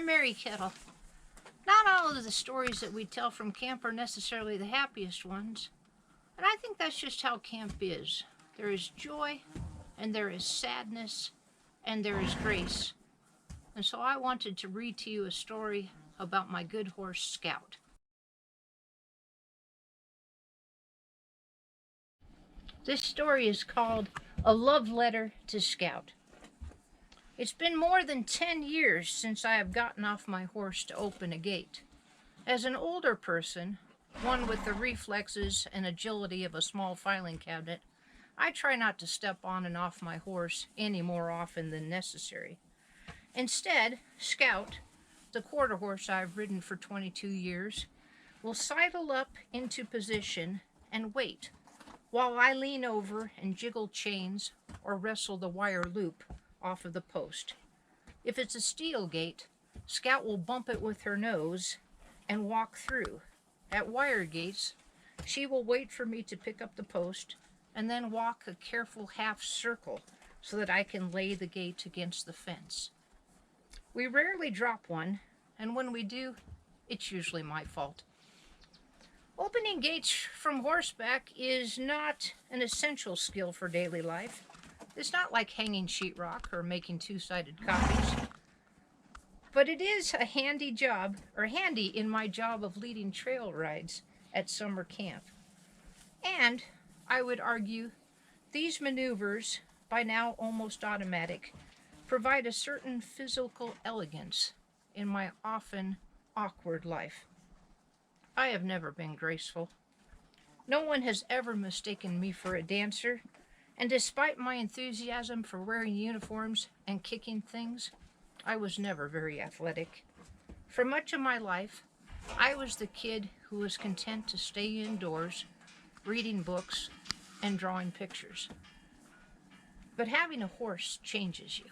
I'm Mary Kettl. Not all of the stories that we tell from camp are necessarily the happiest ones, and I think that's just how camp is. There is joy, and there is sadness, and there is grace. And so I wanted to read to you a story about my good horse, Scout. This story is called A Love Letter to Scout. It's been more than 10 years since I have gotten off my horse to open a gate. As an older person, one with the reflexes and agility of a small filing cabinet, I try not to step on and off my horse any more often than necessary. Instead, Scout, the quarter horse I've ridden for 22 years, will sidle up into position and wait while I lean over and jiggle chains or wrestle the wire loop off of the post. If it's a steel gate, Scout will bump it with her nose and walk through. At wire gates, she will wait for me to pick up the post and then walk a careful half circle so that I can lay the gate against the fence. We rarely drop one, and when we do, it's usually my fault. Opening gates from horseback is not an essential skill for daily life. It's not like hanging sheetrock or making two-sided copies. But it is a handy job, or handy in my job of leading trail rides at summer camp. And, I would argue, these maneuvers, by now almost automatic, provide a certain physical elegance in my often awkward life. I have never been graceful. No one has ever mistaken me for a dancer, and despite my enthusiasm for wearing uniforms and kicking things, I was never very athletic. For much of my life, I was the kid who was content to stay indoors, reading books and drawing pictures. But having a horse changes you.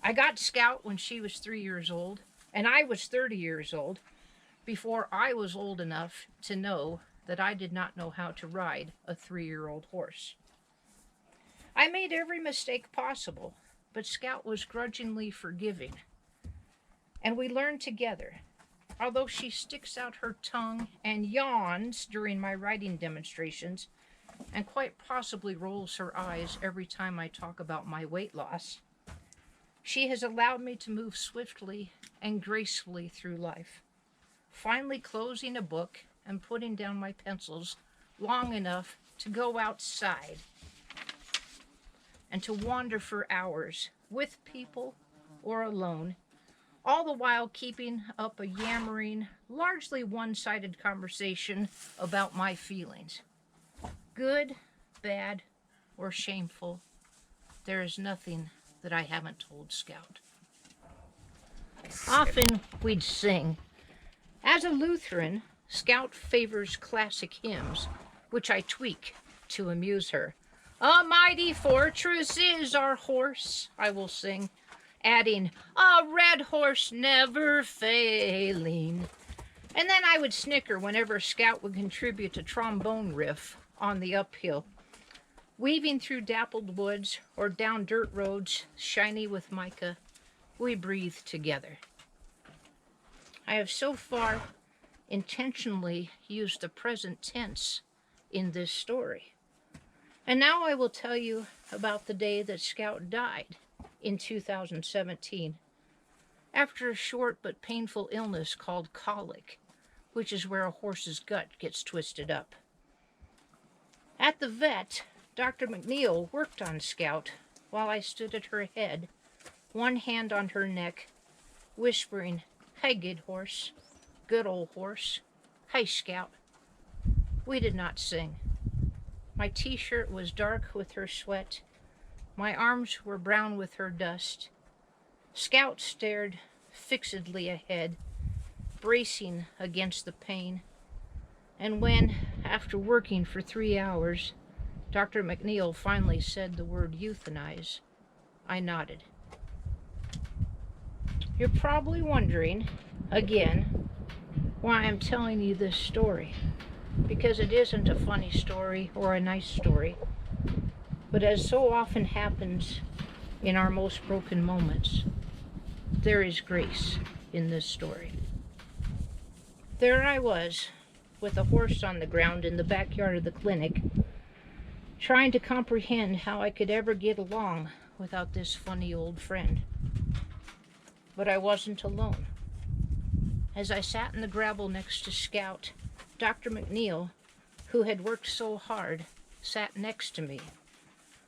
I got Scout when she was 3 years old, and I was 30 years old before I was old enough to know that I did not know how to ride a 3-year-old horse. I made every mistake possible, but Scout was grudgingly forgiving. And we learned together, although she sticks out her tongue and yawns during my riding demonstrations, and quite possibly rolls her eyes every time I talk about my weight loss. She has allowed me to move swiftly and gracefully through life, finally closing a book and putting down my pencils long enough to go outside and to wander for hours with people or alone, all the while keeping up a yammering, largely one-sided conversation about my feelings. Good, bad, or shameful, there is nothing that I haven't told Scout. Often we'd sing. As a Lutheran, Scout favors classic hymns, which I tweak to amuse her. A mighty fortress is our horse, I will sing, adding, a red horse never failing. And then I would snicker whenever Scout would contribute a trombone riff on the uphill. Weaving through dappled woods or down dirt roads shiny with mica, we breathe together. I have so far intentionally used the present tense in this story. And now I will tell you about the day that Scout died in 2017, after a short but painful illness called colic, which is where a horse's gut gets twisted up. At the vet, Dr. McNeil worked on Scout while I stood at her head, one hand on her neck, whispering, "Hey, good horse, good old horse. Hey, Scout." We did not sing. My t-shirt was dark with her sweat. My arms were brown with her dust. Scout stared fixedly ahead, bracing against the pain. And when, after working for 3 hours, Dr. McNeil finally said the word euthanize, I nodded. You're probably wondering, again, why I'm telling you this story. Because it isn't a funny story or a nice story, but as so often happens in our most broken moments, there is grace in this story. There I was, with a horse on the ground in the backyard of the clinic, trying to comprehend how I could ever get along without this funny old friend. But I wasn't alone. As I sat in the gravel next to Scout, Dr. McNeil, who had worked so hard, sat next to me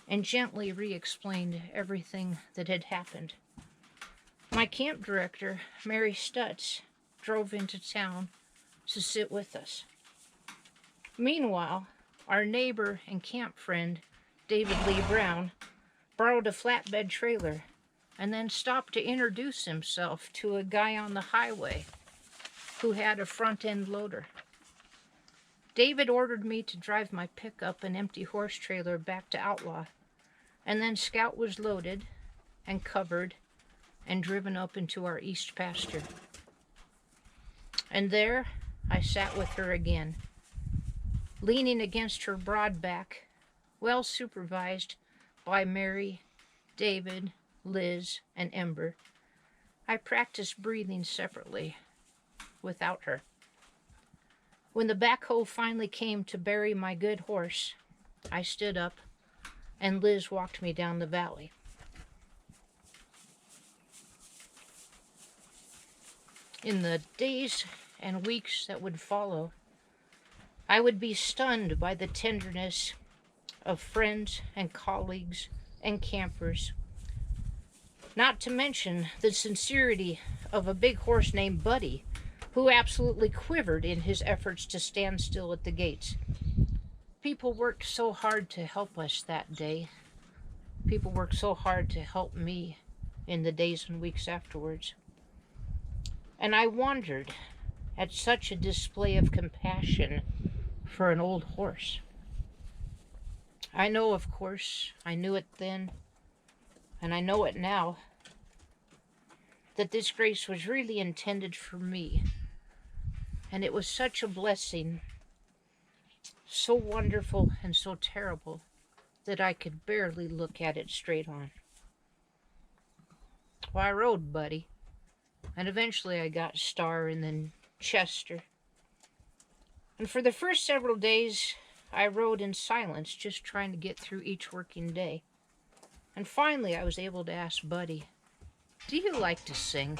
and gently re-explained everything that had happened. My camp director, Mary Stutz, drove into town to sit with us. Meanwhile, our neighbor and camp friend, David Lee Brown, borrowed a flatbed trailer and then stopped to introduce himself to a guy on the highway who had a front-end loader. David ordered me to drive my pickup and empty horse trailer back to Outlaw, and then Scout was loaded and covered and driven up into our east pasture. And there I sat with her again, leaning against her broad back, well supervised by Mary, David, Liz, and Ember. I practiced breathing separately without her. When the backhoe finally came to bury my good horse, I stood up and Liz walked me down the valley. In the days and weeks that would follow, I would be stunned by the tenderness of friends and colleagues and campers, not to mention the sincerity of a big horse named Buddy, who absolutely quivered in his efforts to stand still at the gates. People worked so hard to help us that day. People worked so hard to help me in the days and weeks afterwards. And I wondered at such a display of compassion for an old horse. I know, of course, I knew it then, and I know it now, that this grace was really intended for me. And it was such a blessing, so wonderful and so terrible, that I could barely look at it straight on. Well, I rode Buddy, and eventually I got Star and then Chester. And for the first several days, I rode in silence, just trying to get through each working day. And finally I was able to ask Buddy, "Do you like to sing?"